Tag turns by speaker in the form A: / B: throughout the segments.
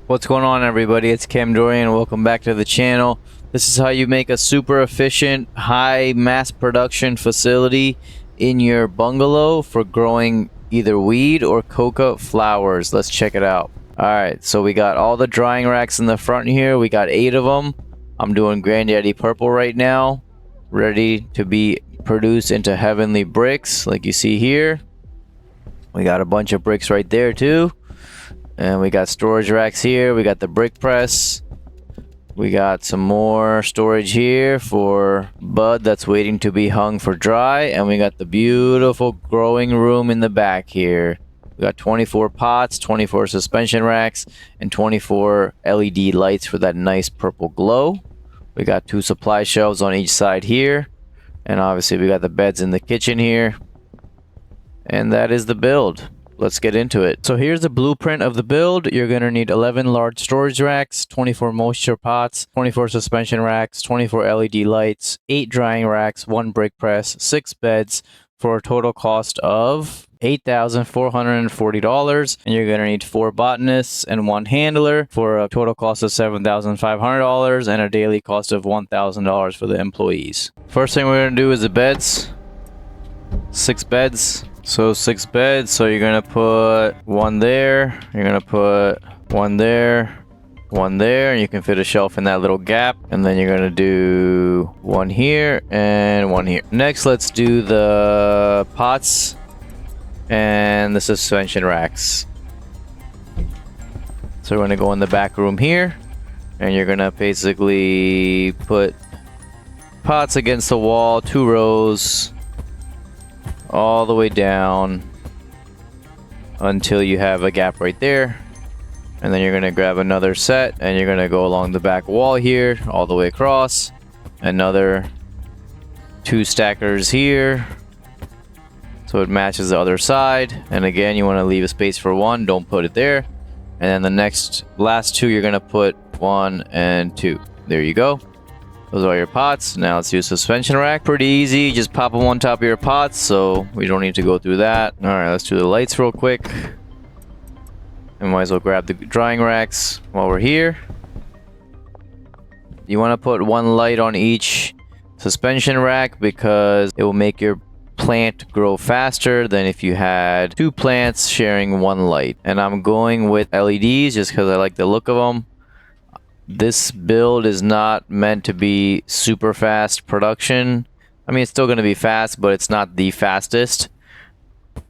A: What's going on, everybody? It's Cam Dorian. Welcome back to the channel. This is how you make a super efficient, high mass production facility in your bungalow for growing either weed or coca flowers. Let's check it out. Alright, so we got all the drying racks in the front here. We got 8 of them. I'm doing Granddaddy Purple right now, ready to be produced into heavenly bricks like you see here. We got a bunch of bricks right there too. And we got storage racks here. We got the brick press. We got some more storage here for bud that's waiting to be hung for dry. And we got the beautiful growing room in the back here. We got 24 pots, 24 suspension racks, and 24 LED lights for that nice purple glow. We got 2 supply shelves on each side here. And obviously we got the beds in the kitchen here. And that is the build. Let's get into it. So here's the blueprint of the build. You're going to need 11 large storage racks, 24 moisture pots, 24 suspension racks, 24 LED lights, 8 drying racks, 1 brick press, 6 beds for a total cost of $8,440. And you're going to need 4 botanists and 1 handler for a total cost of $7,500 and a daily cost of $1,000 for the employees. First thing we're going to do is the beds. 6 beds. So 6 beds, so you're gonna put 1 there, you're gonna put 1 there, 1 there, and you can fit a shelf in that little gap. And then you're gonna do 1 here and 1 here. Next, let's do the pots and the suspension racks. So we're gonna go in the back room here, and you're gonna basically put pots against the wall, 2 rows, all the way down until you have a gap right there. And then you're going to grab another set and you're going to go along the back wall here all the way across. Another 2 stackers here so it matches the other side. And again, you want to leave a space for 1, don't put it there. And then the last 2 you're going to put 1 and 2. There you go. Those are your pots. Now let's do suspension rack. Pretty easy. Just pop them on top of your pots, so we don't need to go through that. All right, let's do the lights real quick. And might as well grab the drying racks while we're here. You want to put 1 light on each suspension rack because it will make your plant grow faster than if you had 2 plants sharing 1 light. And I'm going with LEDs just because I like the look of them. This build is not meant to be super fast production. I mean, it's still going to be fast, but it's not the fastest.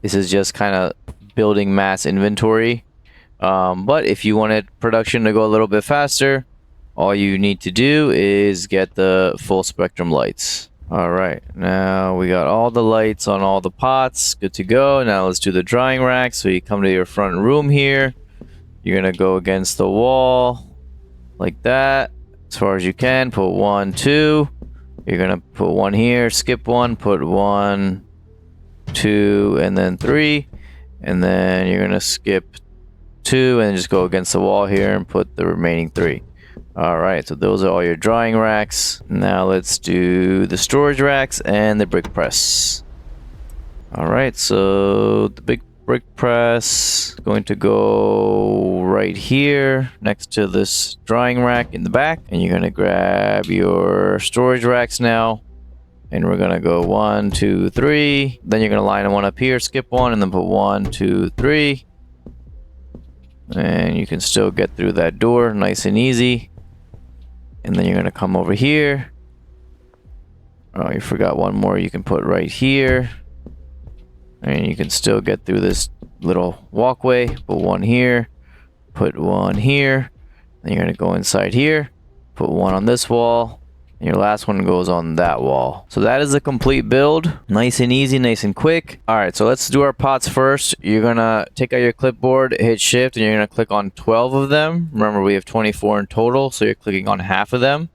A: This is just kind of building mass inventory. But if you wanted production to go a little bit faster, all you need to do is get the full spectrum lights. All right, now we got all the lights on all the pots. Good to go. Now let's do the drying rack. So you come to your front room here. You're going to go against the wall like that, as far as you can. Put 1, 2. You're gonna put 1 here, skip 1, put 1, 2, and then 3. And then you're gonna skip 2 and just go against the wall here and put the remaining 3. Alright, so those are all your drying racks. Now let's do the storage racks and the brick press. Alright, so the big brick press is going to go right here next to this drying rack in the back, and you're going to grab your storage racks now, and we're going to go 1, 2, 3. Then you're going to line 1 up here, skip 1, and then put 1, 2, 3, and you can still get through that door nice and easy. And then you're going to come over here. Oh, you forgot 1 more you can put right here. And you can still get through this little walkway. Put 1 here, put 1 here. Then you're going to go inside here, put 1 on this wall, and your last one goes on that wall. So that is the complete build. Nice and easy, nice and quick. All right, so let's do our pots first. You're going to take out your clipboard, hit shift, and you're going to click on 12 of them. Remember, we have 24 in total, so you're clicking on half of them.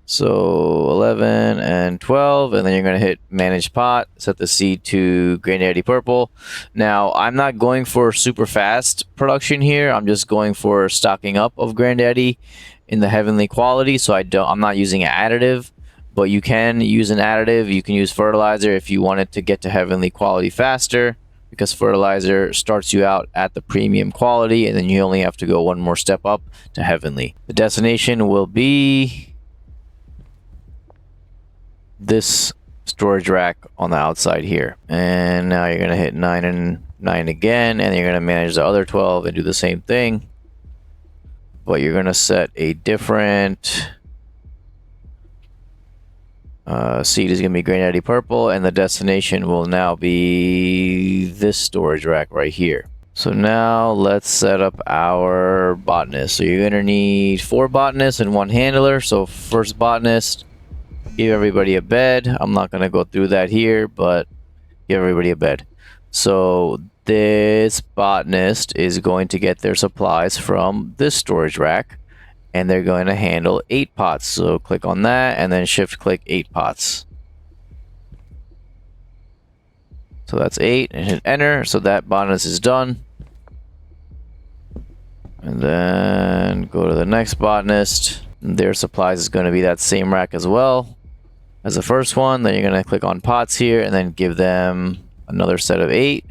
A: So 11 and 12, and then you're going to hit manage pot, set the seed to Granddaddy Purple. Now, I'm not going for super fast production here. I'm just going for stocking up of Granddaddy in the heavenly quality. So I'm not using an additive, but you can use an additive. You can use fertilizer if you want it to get to heavenly quality faster. because fertilizer starts you out at the premium quality, and then you only have to go one more step up to heavenly. The destination will be this storage rack on the outside here. And now you're going to hit 9 and 9 again, and you're going to manage the other 12 and do the same thing. But you're going to set a different seed is going to be Granddaddy Purple, and the destination will now be this storage rack right here. So now let's set up our botanist. So you're going to need 4 botanists and 1 handler. So first botanist, give everybody a bed. I'm not going to go through that here, but give everybody a bed. So this botanist is going to get their supplies from this storage rack, and they're going to handle 8 pots. So click on that and then shift click 8 pots. So that's 8 and hit enter. So that botanist is done. And then go to the next botanist. Their supplies is going to be that same rack as well as the first one. Then you're going to click on pots here and then give them another set of 8.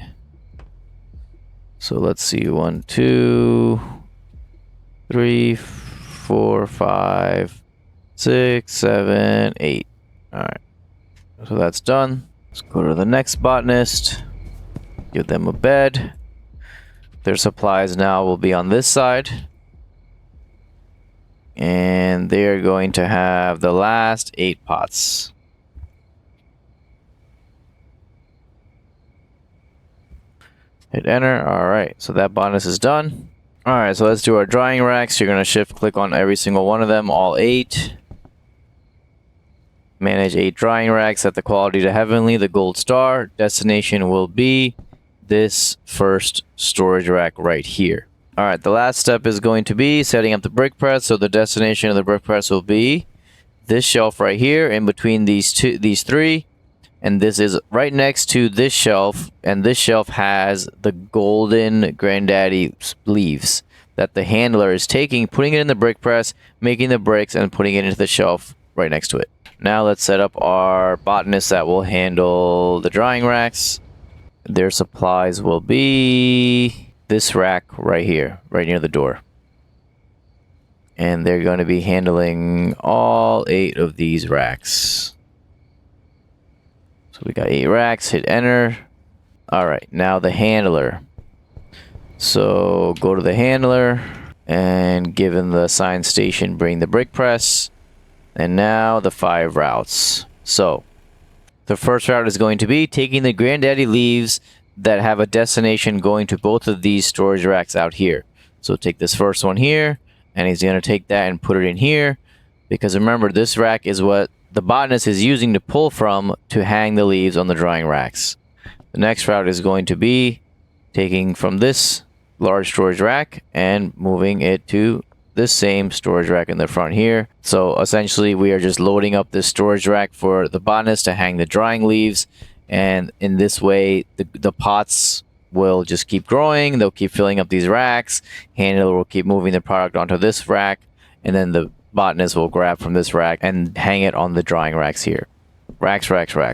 A: So let's see, 1, 2, 3, 4, 5, 6, 7, 8. All right, so that's done. Let's go to the next botanist, give them a bed. Their supplies now will be on this side, and they're going to have the last 8 pots. Hit enter. All right, so that botanist is done. All right, so let's do our drying racks. You're going to shift click on every single one of them, all 8. Manage 8 drying racks, set the quality to heavenly, the gold star. Destination will be this first storage rack right here. All right, the last step is going to be setting up the brick press. So the destination of the brick press will be this shelf right here in between these 3. And this is right next to this shelf, and this shelf has the golden Granddaddy leaves that the handler is taking, putting it in the brick press, making the bricks, and putting it into the shelf right next to it. Now let's set up our botanists that will handle the drying racks. Their supplies will be this rack right here, right near the door. And they're going to be handling all 8 of these racks. So we got 8 racks, hit enter. All right, now the handler. So go to the handler, and given the assigned station, bring the brick press. And now the 5 routes. So the first route is going to be taking the Granddaddy leaves that have a destination going to both of these storage racks out here. So take this first one here, and he's going to take that and put it in here, because remember, this rack is what the botanist is using to pull from to hang the leaves on the drying racks. The next route is going to be taking from this large storage rack and moving it to this same storage rack in the front here. So essentially we are just loading up this storage rack for the botanist to hang the drying leaves, and in this way the pots will just keep growing. They'll keep filling up these racks. Handler will keep moving the product onto this rack, and then the botanist will grab from this rack and hang it on the drying racks here. Racks,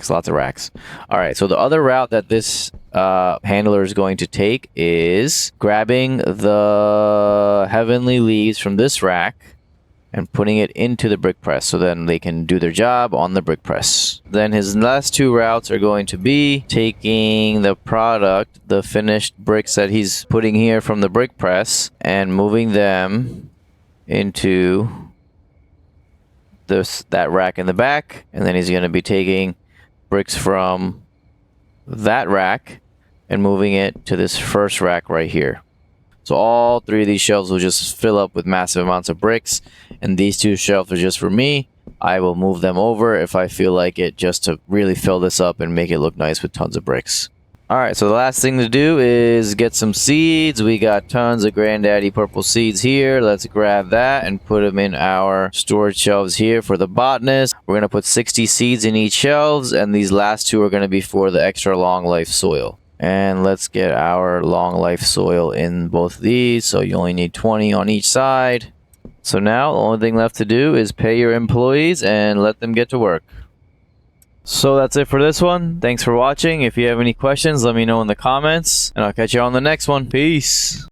A: lots of racks. All right, so the other route that this handler is going to take is grabbing the heavenly leaves from this rack and putting it into the brick press, so then they can do their job on the brick press. Then his last 2 routes are going to be taking the product, the finished bricks that he's putting here from the brick press, and moving them into that rack in the back. And then he's going to be taking bricks from that rack and moving it to this first rack right here. So all 3 of these shelves will just fill up with massive amounts of bricks, and these 2 shelves are just for me. I will move them over if I feel like it, just to really fill this up and make it look nice with tons of bricks. Alright, so the last thing to do is get some seeds. We got tons of Granddaddy Purple seeds here. Let's grab that and put them in our storage shelves here for the botanist. We're going to put 60 seeds in each shelves, and these last 2 are going to be for the extra long life soil. And let's get our long life soil in both of these. So you only need 20 on each side. So now the only thing left to do is pay your employees and let them get to work. So that's it for this one. Thanks for watching. If you have any questions, let me know in the comments, and I'll catch you on the next one. Peace.